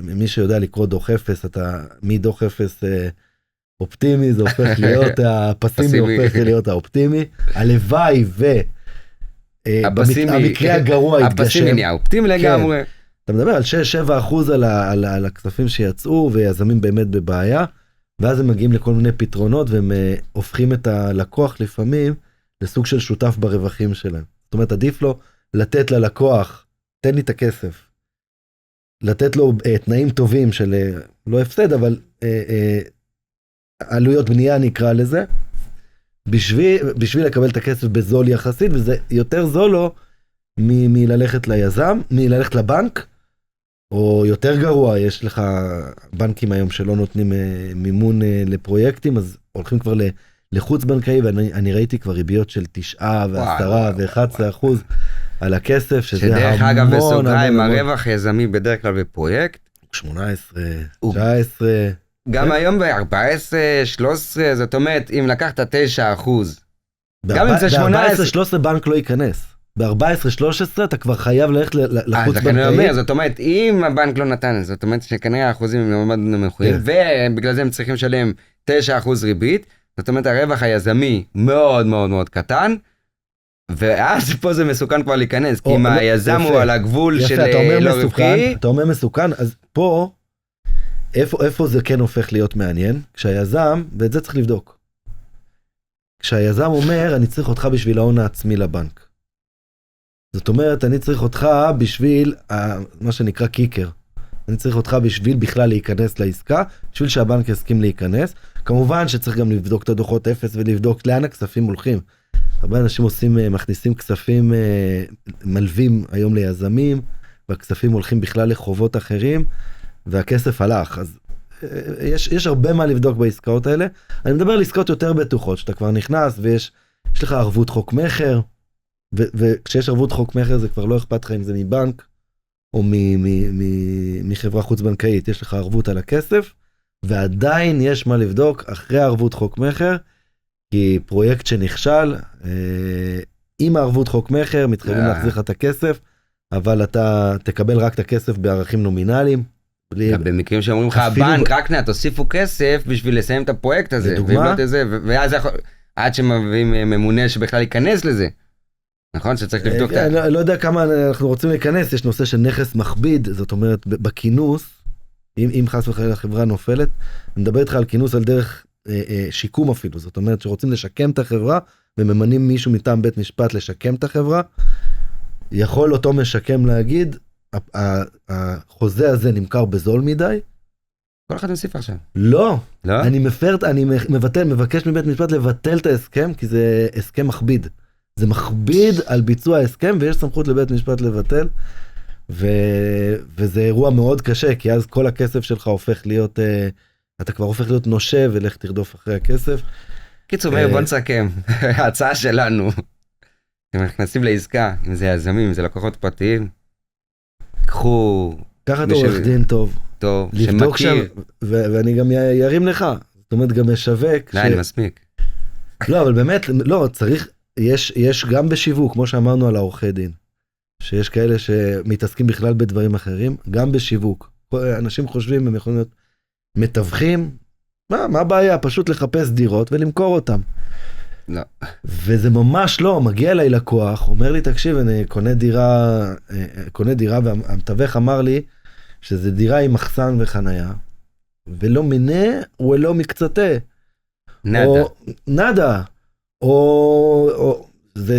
מי שיודע לקרוא דוח אפס, אתה מדוח אפס אופטימי, זה הופך להיות הפסימי, הופך להיות האופטימי. הלוואי המקרה הגרוע יתגשם. הפסימי נהיה אופטימי לגמרי. אתה מדבר על 6-7% על הכספים שיצאו, ויזמים באמת בבעיה, ואז הם מגיעים לכל מיני פתרונות, והם הופכים את הלקוח לפעמים לסוג של שותף ברווחים שלהם. זאת אומרת, עדיף לו לתת ללקוח, תן לי את הכסף, לתת לו תנאים טובים של, לא הפסד, אבל עלויות בנייה נקרא לזה, בשביל לקבל את הכסף בזול יחסית, וזה יותר זול לו מללכת ליזם, מללכת לבנק, או יותר גרוע, יש לך בנקים היום שלא נותנים מימון לפרויקטים, אז הולכים כבר לחוץ בנקאי, ואני ראיתי כבר ריביות של 9 ו10 ו11% על הכסף, שזה המון. שדרך אגב בסוגריים, הרווח יזמי בדרך כלל בפרויקט, 18, 19. גם היום ב-14, 13, זאת אומרת, אם לקחת 9%, גם אם זה 18. ב-14-13 בנק לא ייכנס. ב-14-13 אתה כבר חייב ללכת לחוץ בנקאי. זאת אומרת, אם הבנק לא נתן, זאת אומרת שכנראה האחוזים הם מאוד נמוכים, ובגלל זה הם צריכים לשלם 9% ריבית, זאת אומרת, הרווח היזמי מאוד מאוד מאוד קטן, ואז פה זה מסוכן כבר להיכנס, כי אם היזם הוא על הגבול של לא רווחי. אתה אומר מסוכן, אז פה, איפה זה כן הופך להיות מעניין? כשהיזם, ואת זה צריך לבדוק, כשהיזם אומר, אני צריך אותך בשביל ההון העצמי לבנק. זאת אומרת, אני צריך אותך בשביל מה שנקרא קיקר. אני צריך אותך בשביל בכלל להיכנס לעסקה, בשביל שהבנק יסכים להיכנס. כמובן שצריך גם לבדוק את הדוחות אפס ולבדוק לאן הכספים הולכים. הרבה אנשים מכניסים כספים, מלווים היום ליזמים, והכספים הולכים בכלל לחובות אחרים, והכסף הלך. אז יש הרבה מה לבדוק בעסקאות האלה. אני מדבר על עסקאות יותר בטוחות, שאתה כבר נכנס ויש לך ערבות חוק מחר, וכשיש ערבות חוק מחר זה כבר לא אכפת לך אם זה מבנק, או מחברה חוץ בנקאית, יש לך ערבות על הכסף, ועדיין יש מה לבדוק אחרי ערבות חוק מחר, כי פרויקט שנכשל, עם הערבות חוק מחר, מתחייבים להחזיר לך את הכסף, אבל אתה תקבל רק את הכסף בערכים נומינליים. במקרים שאומרים לך, הבנק, רק תוסיפו כסף בשביל לסיים את הפרויקט הזה, לדוגמה, ואז עד שמביאים ממונה שבכלל ייכנס לזה. נכון? שצריך לבדוק את זה. אני לא יודע כמה אנחנו רוצים להיכנס, יש נושא של נכס מכביד, זאת אומרת, בכינוס, אם חס וחלילה החברה נופלת, אני מדבר איתך על כינוס על דרך שיקום אפילו, זאת אומרת שרוצים לשקם את החברה, וממנים מישהו מטעם בית משפט לשקם את החברה, יכול אותו משקם להגיד, החוזה הזה נמכר בזול מדי. כל אחד מוסיף עכשיו. לא, לא? אני מבקש מבית משפט לבטל את ההסכם, כי זה הסכם מכביד. זה מכביד על ביצוע ההסכם, ויש סמכות לבית משפט לבטל, וזה אירוע מאוד קשה, כי אז כל הכסף שלך הופך להיות, אתה כבר הופך להיות נושה, ולך תרדוף אחרי הכסף. קיצור, מאיר, בוא נסכם. ההצעה שלנו, אם נכנסים לעסקה, אם זה יזמים, אם זה לקוחות פרטיים, קחו... קחת עורך דין טוב. טוב, לבדוק שם, שמכיר. ואני גם ירים לך. זאת אומרת, גם משווק. לא, אני מספיק. לא, אבל באמת, לא, צריך, יש גם בשיווק, כמו שאמרנו על העורכי דין, שיש כאלה שמתעסקים בכלל בדברים אחרים, גם בשיווק. אנשים חושבים, הם יכולים להיות מתווכים, מה הבעיה? פשוט לחפש דירות ולמכור אותם. לא. וזה ממש לא, מגיע אליי לקוח, אומר לי, תקשיב, אני קונה דירה, והמתווך אמר לי, שזה דירה עם מחסן וחנייה, ולא מיני ולא מקצתה. נדה. או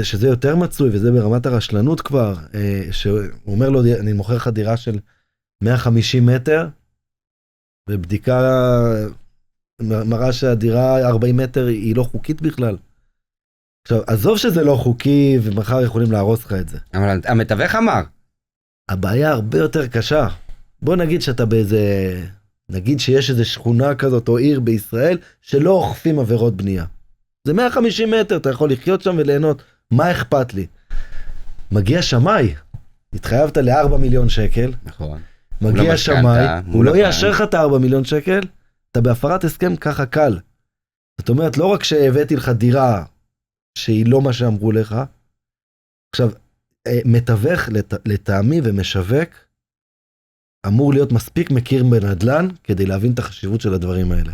שזה יותר מצוי, וזה ברמת הרשלנות כבר, שהוא אומר לו, אני מוכר לך דירה של 150 מטר, ובדיקה מראה שהדירה 40 מטר היא לא חוקית בכלל. עכשיו, עזוב שזה לא חוקי, ומחר יכולים להרוס לך את זה. אבל המתווך אמר. הבעיה הרבה יותר קשה. בוא נגיד שאתה נגיד שיש איזו שכונה כזאת, או עיר בישראל, שלא אוכפים עבירות בנייה. זה 150 מטר, אתה יכול לחיות שם וליהנות. מה אכפת לי? מגיע שמאי, התחייבת ל4 מיליון שקל. נכון. מגיע שמאי, הוא לא יאשר לך את 4 מיליון שקל, אתה בהפרת הסכם ככה קל. זאת אומרת, לא רק שהבאתי לך דירה שהיא לא מה שאמרו לך, עכשיו, מתווך לטעמי ומשווק, אמור להיות מספיק מכיר בנדל"ן, כדי להבין את החשיבות של הדברים האלה.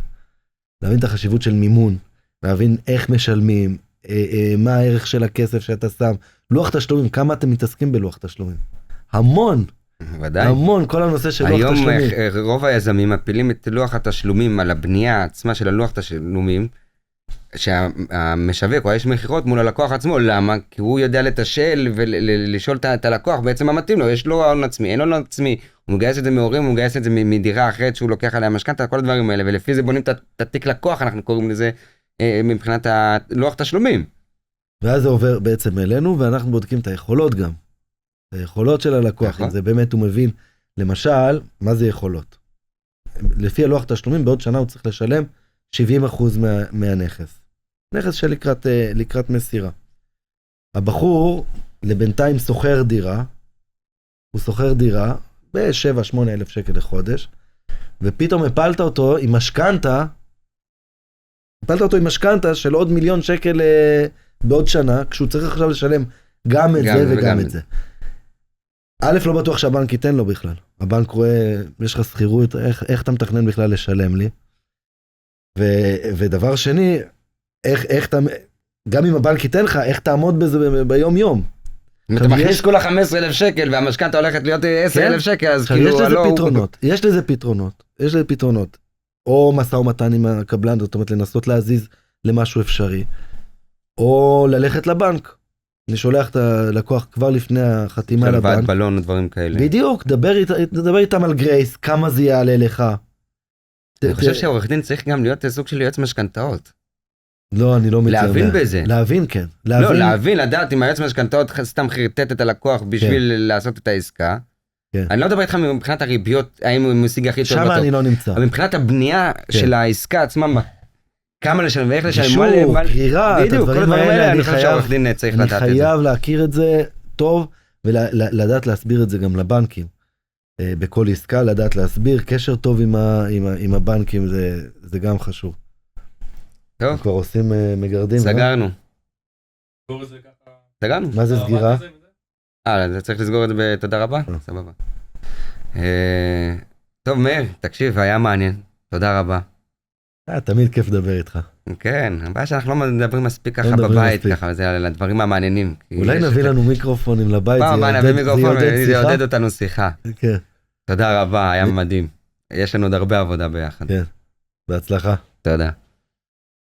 להבין את החשיבות של מימון, להבין איך משלמים, מה הערך של הכסף שאתה שם, לוח תשלומים, כמה אתם מתעסקים בלוח תשלומים? המון, ודאי. המון, כל הנושא של לוח תשלומים. היום רוב היזמים מפילים את לוח התשלומים על הבנייה עצמה של הלוח תשלומים, שהמשווק או האיש מחירות מול הלקוח עצמו, למה? כי הוא יודע לתשל ולשאול את הלקוח בעצם מה מתאים לו, יש לו הון עצמי, אין לו הון עצמי, הוא מגייס את זה מהורים, הוא מגייס את זה מדירה אחרת שהוא לוקח עליה משכנתא, כל הדברים האלה, ולפי זה בונים את התיק לקוח, אנחנו קוראים לזה מבחינת הלוח תשלומים. ואז זה עובר בעצם אלינו, ואנחנו בודקים את היכולות גם. היכולות של הלקוח, אם זה באמת הוא מבין, למשל, מה זה יכולות? לפי הלוח תשלומים, בעוד שנה הוא צריך לשלם 70% מהנכס. נכס של לקראת מסירה. הבחור, לבינתיים סוחר דירה, הוא סוחר דירה ב7-8 אלף שקל לחודש, ופתאום הפלת אותו עם משכנתא של עוד 1 מיליון שקל בעוד שנה, כשהוא צריך עכשיו לשלם גם את זה וגם את זה. א', לא בטוח שהבנק ייתן לו בכלל. הבנק רואה, יש לך שכירות, איך אתה מתכנן בכלל לשלם לי? ודבר שני, גם אם הבנק ייתן לך, איך תעמוד בזה ביום יום? אם אתה מכניס כולה 15,000 שקל, והמשכנתא הולכת להיות 10,000 שקל, אז כאילו... יש לזה פתרונות. או משא ומתן עם הקבלן, זאת אומרת לנסות להזיז למשהו אפשרי, או ללכת לבנק. אני שולח את הלקוח כבר לפני החתימה הלוואת לבנק. בלון ודברים כאלה. בדיוק, דבר איתם על גרייס, כמה זה יעלה לך. אני חושב שעורך דין צריך גם להיות סוג של יועץ משכנתאות. לא, אני לא מתיימר. להבין בזה. להבין, כן. לא, להבין, לדעת אם היועץ משכנתאות סתם חרטט את הלקוח בשביל לעשות את העסקה. כן. אני לא מדבר איתך מבחינת הריביות, האם הוא משיג הכי טוב שם אני לא נמצא. אבל מבחינת הבנייה של העסקה עצמה, כמה לשלם ואיך לשלם. גישור, גרירה, את בדיוק, כל הדברים האלה, אני חושב שהעורך דין צריך אני לדעת את זה. חייב להכיר את זה טוב, ולדעת להסביר את זה גם לבנקים. בכל עסקה, לדעת להסביר, קשר טוב עם הבנקים, זה גם חשוב. טוב, כבר עושים מגרדים. סגרנו. קורא לזה ככה. סגרנו? מה זה סגירה? וזה. צריך לסגור את זה בתודה רבה? סבבה. טוב, מאיר, תקשיב, היה מעניין. תודה רבה. תמיד כיף לדבר איתך. כן, הבעיה שאנחנו לא מדברים מספיק ככה מדברים בבית, מספיק. ככה, זה על הדברים המעניינים. אולי נביא לנו מיקרופונים לבית, פעם, מה, נביא מיקרופון, זה שיחה. יעודד אותנו שיחה. כן, תודה רבה, היה מדהים. יש לנו עוד הרבה עבודה ביחד. כן. בהצלחה. תודה.